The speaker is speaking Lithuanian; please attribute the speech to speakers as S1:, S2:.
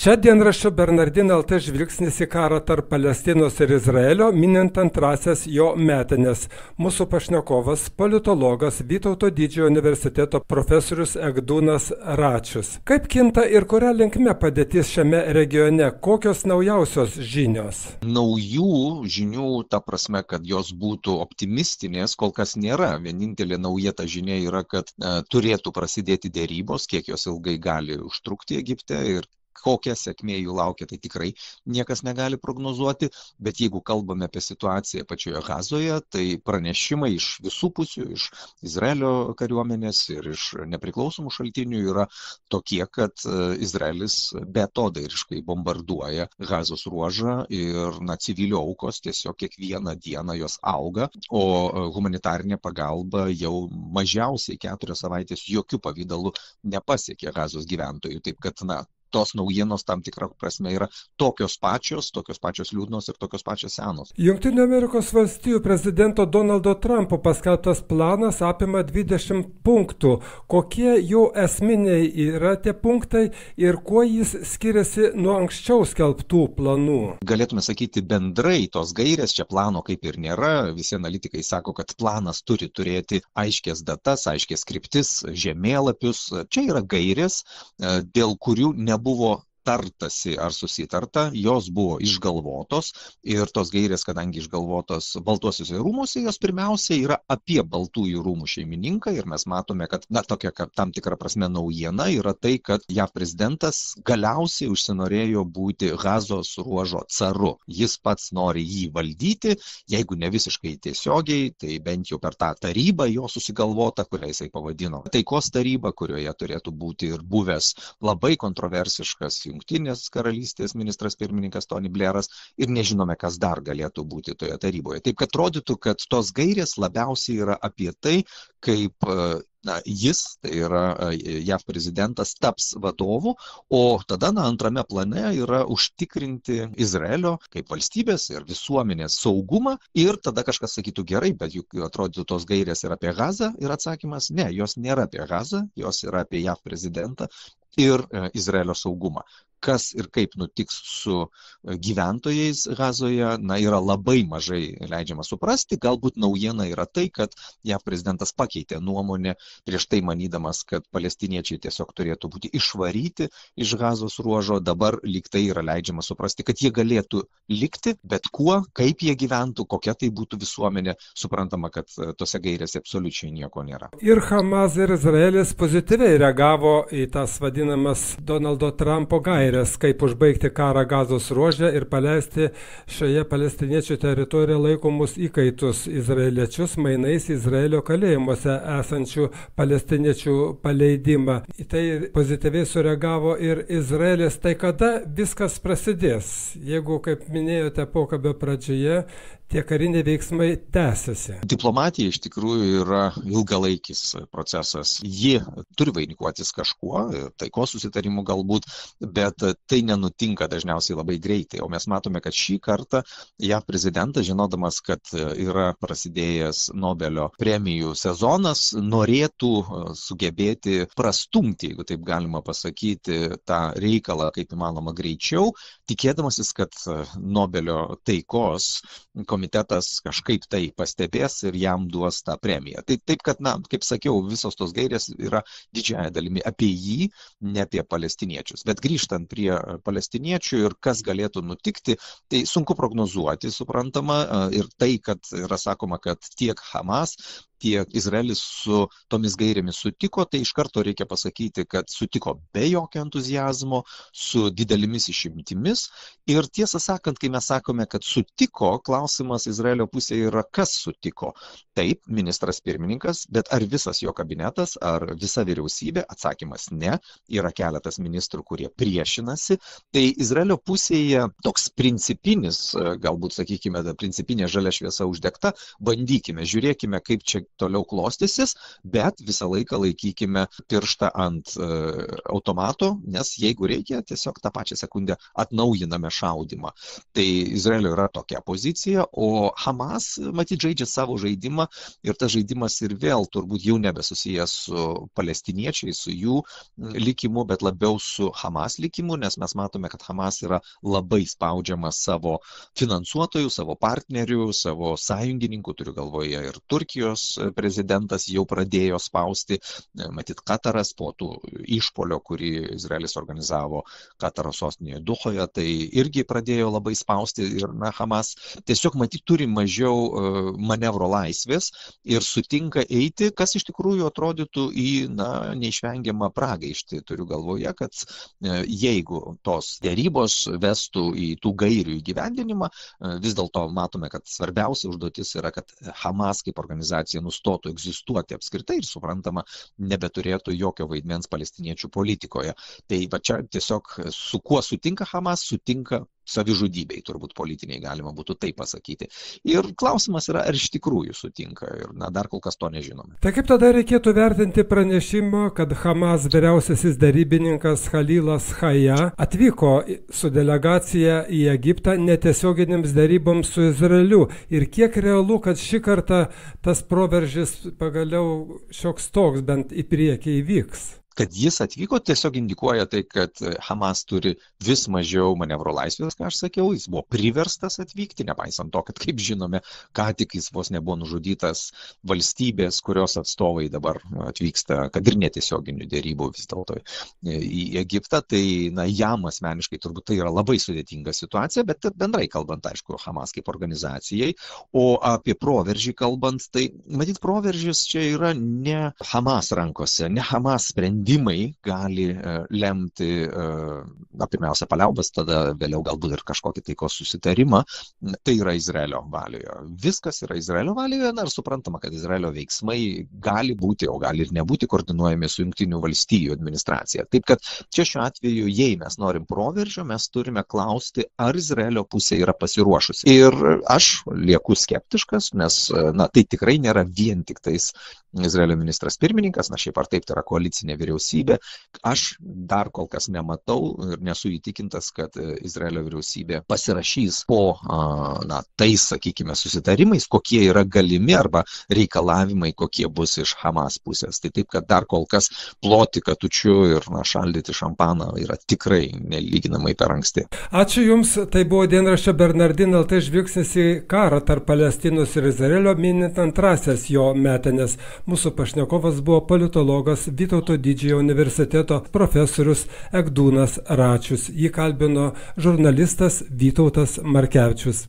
S1: Čia dienraščio Bernardino LT žvilgsnis į karą tarp Palestinos ir Izraelio, minint antrasias jo metinės. Mūsų pašnekovas, politologas, Vytauto Didžiojo universiteto profesorius Egdūnas Račius. Kaip kinta ir kuria linkme padėtis šiame regione? Kokios naujausios žinios?
S2: Naujų žinių, ta prasme, kad jos būtų optimistinės, kol kas nėra. Vienintelė nauja ta žinia yra, kad turėtų prasidėti dėrybos, kiek jos ilgai gali užtrukti Egipte ir kokia sėkmė jų laukia, tai tikrai niekas negali prognozuoti, bet jeigu kalbame apie situaciją pačioje Gazoje, tai pranešimai iš visų pusių, iš Izraelio kariuomenės ir iš nepriklausomų šaltinių yra tokie, kad Izraelis beatodairiškai bombarduoja Gazos ruožą ir civilių aukos tiesiog kiekvieną dieną jos auga, o humanitarinė pagalba jau mažiausiai 4 savaitės jokių pavydalų nepasiekė Gazos gyventojų, taip kad tos naujienos tam tikrą prasme yra tokios pačios liūdnos ir tokios pačios senos.
S1: Jungtinių Amerikos valstijų prezidento Donaldo Trumpo paskelbtas planas apima 20 punktų. Kokie jo esminiai yra tie punktai ir kuo jis skiriasi nuo anksčiau skelbtų planų?
S2: Galėtume sakyti bendrai, tos gairės čia plano kaip ir nėra. Visi analitikai sako, kad planas turi turėti aiškias datas, aiškias kryptis, žemėlapius. Čia yra gairės, dėl kurių nebuvo tartasi ar susitarta, jos buvo išgalvotos ir tos gairės, kadangi išgalvotos Baltuosiuose rūmuose, jos pirmiausia yra apie Baltųjų rūmų šeimininką ir mes matome, kad tokia tam tikra prasme naujiena yra tai, kad JAV prezidentas galiausiai užsinorėjo būti Gazos ruožo caru. Jis pats nori jį valdyti, jeigu ne visiškai tiesiogiai, tai bent jau per tą tarybą jo susigalvota, kurią jisai pavadino taikos taryba, kurioje turėtų būti ir buvęs labai kontroversiškas Jungtinės karalystės ministras pirmininkas Tony Blairas ir nežinome, kas dar galėtų būti toje taryboje. Taip, kad atrodytų, kad tos gairės labiausiai yra apie tai, kaip jis, tai yra JAV prezidentas, taps vadovu, o tada antrame plane yra užtikrinti Izraelio kaip valstybės ir visuomenės saugumą ir tada kažkas sakytų gerai, bet juk atrodytų tos gairės yra apie Gazą ir atsakymas ne, jos nėra apie Gazą, jos yra apie JAV prezidentą ir Izraelio saugumą. Kas ir kaip nutiks su gyventojais Gazoje, yra labai mažai leidžiama suprasti. Galbūt naujiena yra tai, kad JAV prezidentas pakeitė nuomonę prieš tai manydamas, kad palestiniečiai tiesiog turėtų būti išvaryti iš Gazos ruožo. Dabar lyg tai yra leidžiama suprasti, kad jie galėtų likti, bet kuo, kaip jie gyventų, kokia tai būtų visuomenė, suprantama, kad tose gairėse absoliučiai nieko nėra.
S1: Ir Hamas ir Izraelis pozityviai reagavo į tas vadinamas Donaldo Trumpo gairės, kaip užbaigti karą Gazos ruože ir paleisti šioje palestiniečių teritorijoje laikomus įkaitus izraeliečius mainais Izraelio kalėjimuose esančių palestiniečių paleidimą. Į tai pozityviai sureagavo ir Izraelis. Tai kada viskas prasidės? Jeigu, kaip minėjote pokalbio pradžioje, tie kariniai veiksmai tęsiasi.
S2: Diplomatija iš tikrųjų yra ilgalaikis procesas. Ji turi vainikuotis kažkuo, taikos susitarimu galbūt, bet tai nenutinka dažniausiai labai greitai. O mes matome, kad šį kartą JAV prezidentas, žinodamas, kad yra prasidėjęs Nobelio premijų sezonas, norėtų sugebėti prastumti, jeigu taip galima pasakyti, tą reikalą kaip įmanoma greičiau, tikėdamasis, kad Nobelio taikos komitetas kažkaip tai pastebės ir jam duos tą premiją. Taip, kad, kaip sakiau, visos tos gairės yra didžiąja dalimi apie jį, ne apie palestiniečius. Bet grįžtant prie palestiniečių ir kas galėtų nutikti, tai sunku prognozuoti, suprantama, ir tai, kad yra sakoma, kad tiek Hamas, tiek Izraelis su tomis gairėmis sutiko, tai iš karto reikia pasakyti, kad sutiko be jokio entuziazmo, su didelėmis išimtimis. Ir tiesą sakant, kai mes sakome, kad sutiko, klausimas Izraelio pusėje yra, kas sutiko. Taip, ministras pirmininkas, bet ar visas jo kabinetas, ar visa vyriausybė? Atsakymas ne. Yra keletas ministrų, kurie priešinasi. Tai Izraelio pusėje toks principinis, galbūt sakykime, principinė žalia šviesa uždegta, bandykime, žiūrėkime, kaip čia kaip toliau klostysis, bet visą laiką laikykime pirštą ant automato, nes jeigu reikia, tiesiog tą pačią sekundę atnaujiname šaudimą. Tai Izraelio yra tokia pozicija, o Hamas matyt žaidžia savo žaidimą ir tas žaidimas ir vėl turbūt jau nebesusijęs su palestiniečiais, su jų likimu, bet labiau su Hamas likimu, nes mes matome, kad Hamas yra labai spaudžiamas savo finansuotojų, savo partnerių, savo sąjungininkų, turiu galvoje ir Turkijos prezidentas jau pradėjo spausti, matyt Kataras po tų išpolio, kurį Izraelis organizavo Kataro sostinėje Duhoje, tai irgi pradėjo labai spausti ir Hamas tiesiog matyt turi mažiau manevro laisvės ir sutinka eiti, kas iš tikrųjų atrodytų į neišvengiamą pragaištį. Turiu galvoje, kad jeigu tos dėrybos vestų į tų gairių įgyvendinimą, vis dėlto matome, kad svarbiausia užduotis yra, kad Hamas kaip organizacija nustotų egzistuoti apskritai ir suprantama, nebeturėtų jokio vaidmens palestiniečių politikoje. Tai va čia tiesiog su kuo sutinka Hamas, sutinka savižudybei, turbūt politiniai galima būtų taip pasakyti. Ir klausimas yra, ar iš tikrųjų sutinka ir dar kol kas to nežinome.
S1: Tai kaip tada reikėtų vertinti pranešimą, kad Hamas vyriausiasis darybininkas Khalilas Chaya atvyko su delegacija į Egiptą netiesioginėms daryboms su Izraeliu ir kiek realu, kad šį kartą tas proveržis pagaliau šioks toks bent į priekį įvyks?
S2: Kad jis atvyko, tiesiog indikuoja tai, kad Hamas turi vis mažiau manevro laisvės, ką aš sakiau, jis buvo priverstas atvykti, nepaisant to, kad, kaip žinome, ką tik jis vos nebuvo nužudytas valstybės, kurios atstovai dabar atvyksta, kad ir netiesioginių dėrybų vis dėlto į Egiptą, tai jam asmeniškai turbūt tai yra labai sudėtinga situacija, bet bendrai kalbant, aišku, Hamas kaip organizacijai, o apie proveržį kalbant, tai matyt, proveržis čia yra ne Hamas rankose, ne Hamas sprendimai gali lemti, pirmiausia, paliaubas, tada vėliau galbūt ir kažkokį taikos susitarimą. Tai yra Izraelio valioje. Viskas yra Izraelio valioje, ir suprantama, kad Izraelio veiksmai gali būti, o gali ir nebūti koordinuojami su Jungtinių valstijų administracija. Taip kad čia šiuo atveju, jei mes norim proveržio, mes turime klausti, ar Izraelio pusė yra pasiruošusi. Ir aš lieku skeptiškas, nes tai tikrai nėra vien tik tais Izraelio ministras pirmininkas, šiaip ar taip tai yra koalicinė vyriausybė. Aš dar kol kas nematau ir nesu įtikintas, kad Izraelio vyriausybė pasirašys po tais, sakykime, susitarimais, kokie yra galimi arba reikalavimai, kokie bus iš Hamas pusės. Tai taip, kad dar kol kas ploti katučiu ir šaldyti šampaną yra tikrai nelyginamai per anksti.
S1: Ačiū Jums, tai buvo dienraščio Bernardin LT žvilgsnis į karą tarp Palestinos ir Izraelio, minint antrasias jo metinės. Mūsų pašnekovas buvo politologas Vytauto Didžiojo universiteto profesorius Egdūnas Račius. Jį kalbino žurnalistas Vytautas Markevičius.